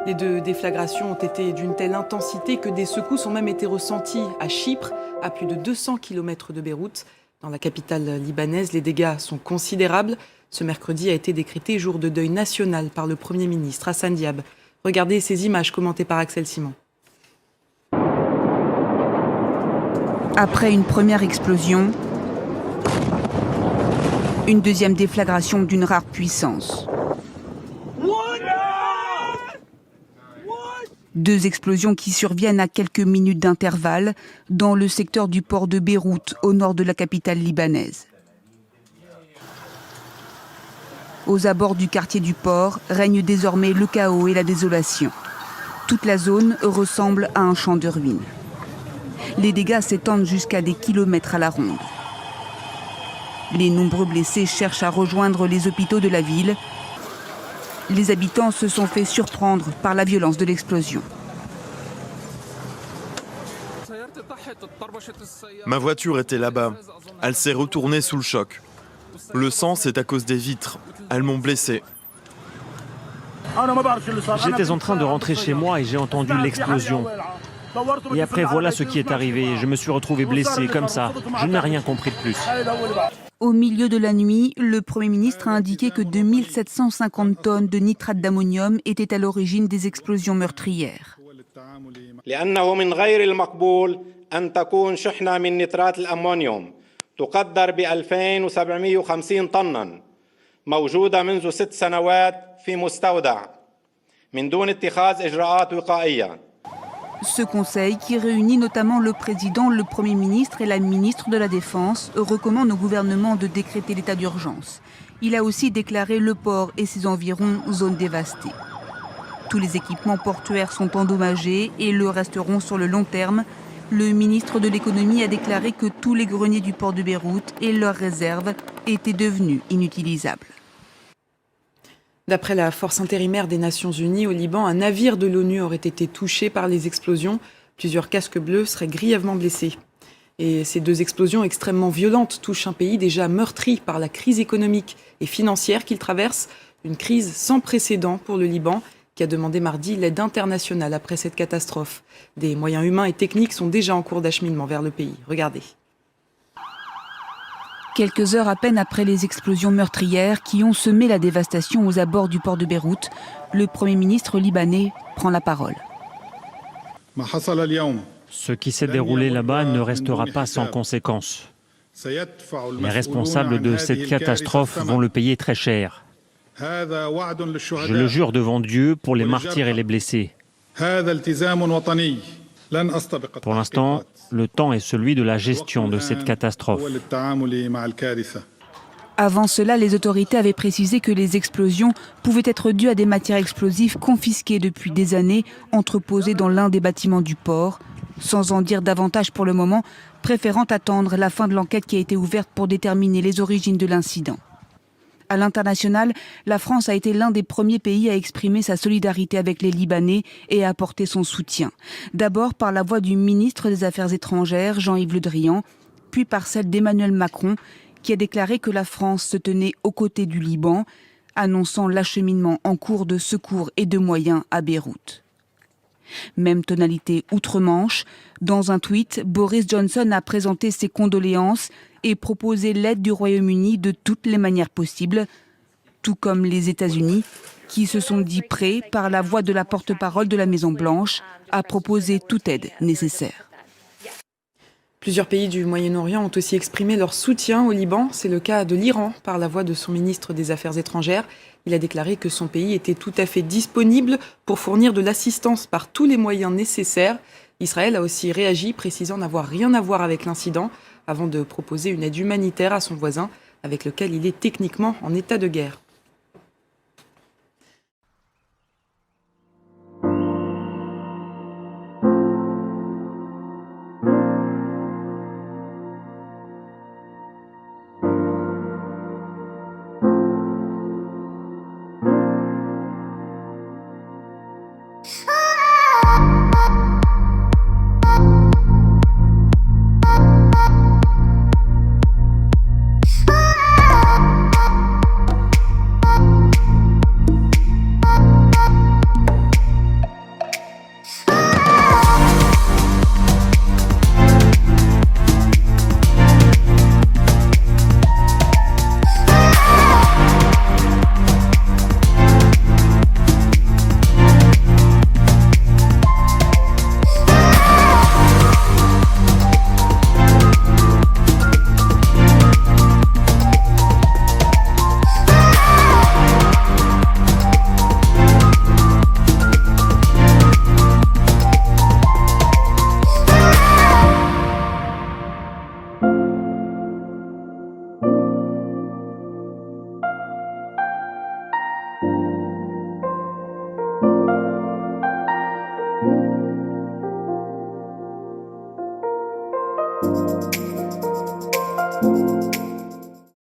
Les deux déflagrations ont été d'une telle intensité que des secousses ont même été ressenties à Chypre, à plus de 200 km de Beyrouth. Dans la capitale libanaise, les dégâts sont considérables. Ce mercredi a été décrété jour de deuil national par le Premier ministre Hassan Diab. Regardez ces images commentées par Axel Simon. Après une première explosion, une deuxième déflagration d'une rare puissance. Deux explosions qui surviennent à quelques minutes d'intervalle dans le secteur du port de Beyrouth, au nord de la capitale libanaise. Aux abords du quartier du port règne désormais le chaos et la désolation. Toute la zone ressemble à un champ de ruines. Les dégâts s'étendent jusqu'à des kilomètres à la ronde. Les nombreux blessés cherchent à rejoindre les hôpitaux de la ville. Les habitants se sont fait surprendre par la violence de l'explosion. Ma voiture était là-bas. Elle s'est retournée sous le choc. Le sang, c'est à cause des vitres. Elles m'ont blessé. J'étais en train de rentrer chez moi et j'ai entendu l'explosion. Et après, voilà ce qui est arrivé. Je me suis retrouvé blessé comme ça. Je n'ai rien compris de plus. Au milieu de la nuit, le Premier ministre a indiqué que 2750 tonnes de nitrate d'ammonium étaient à l'origine des explosions meurtrières. لأنه من غير المقبول أن تكون شحنة من نترات الأمونيوم تقدر ب 2750 طنا موجودة منذ 6 سنوات في مستودع من دون اتخاذ إجراءات وقائية. Ce conseil, qui réunit notamment le président, le Premier ministre et la ministre de la Défense, recommande au gouvernement de décréter l'état d'urgence. Il a aussi déclaré le port et ses environs zone dévastée. Tous les équipements portuaires sont endommagés et le resteront sur le long terme. Le ministre de l'économie a déclaré que tous les greniers du port de Beyrouth et leurs réserves étaient devenus inutilisables. D'après la force intérimaire des Nations Unies au Liban, un navire de l'ONU aurait été touché par les explosions. Plusieurs casques bleus seraient grièvement blessés. Et ces deux explosions extrêmement violentes touchent un pays déjà meurtri par la crise économique et financière qu'il traverse. Une crise sans précédent pour le Liban, qui a demandé mardi l'aide internationale après cette catastrophe. Des moyens humains et techniques sont déjà en cours d'acheminement vers le pays. Regardez. Quelques heures à peine après les explosions meurtrières qui ont semé la dévastation aux abords du port de Beyrouth, le Premier ministre libanais prend la parole. Ce qui s'est déroulé là-bas ne restera pas sans conséquences. Les responsables de cette catastrophe vont le payer très cher. Je le jure devant Dieu pour les martyrs et les blessés. Pour l'instant, le temps est celui de la gestion de cette catastrophe. Avant cela, les autorités avaient précisé que les explosions pouvaient être dues à des matières explosives confisquées depuis des années, entreposées dans l'un des bâtiments du port, sans en dire davantage pour le moment, préférant attendre la fin de l'enquête qui a été ouverte pour déterminer les origines de l'incident. À l'international, la France a été l'un des premiers pays à exprimer sa solidarité avec les Libanais et à apporter son soutien. D'abord par la voix du ministre des Affaires étrangères, Jean-Yves Le Drian, puis par celle d'Emmanuel Macron, qui a déclaré que la France se tenait aux côtés du Liban, annonçant l'acheminement en cours de secours et de moyens à Beyrouth. Même tonalité outre-Manche. Dans un tweet, Boris Johnson a présenté ses condoléances et proposé l'aide du Royaume-Uni de toutes les manières possibles, tout comme les États-Unis, qui se sont dit prêts, par la voix de la porte-parole de la Maison-Blanche, à proposer toute aide nécessaire. Plusieurs pays du Moyen-Orient ont aussi exprimé leur soutien au Liban. C'est le cas de l'Iran, par la voix de son ministre des Affaires étrangères. Il a déclaré que son pays était tout à fait disponible pour fournir de l'assistance par tous les moyens nécessaires. Israël a aussi réagi, précisant n'avoir rien à voir avec l'incident, avant de proposer une aide humanitaire à son voisin, avec lequel il est techniquement en état de guerre.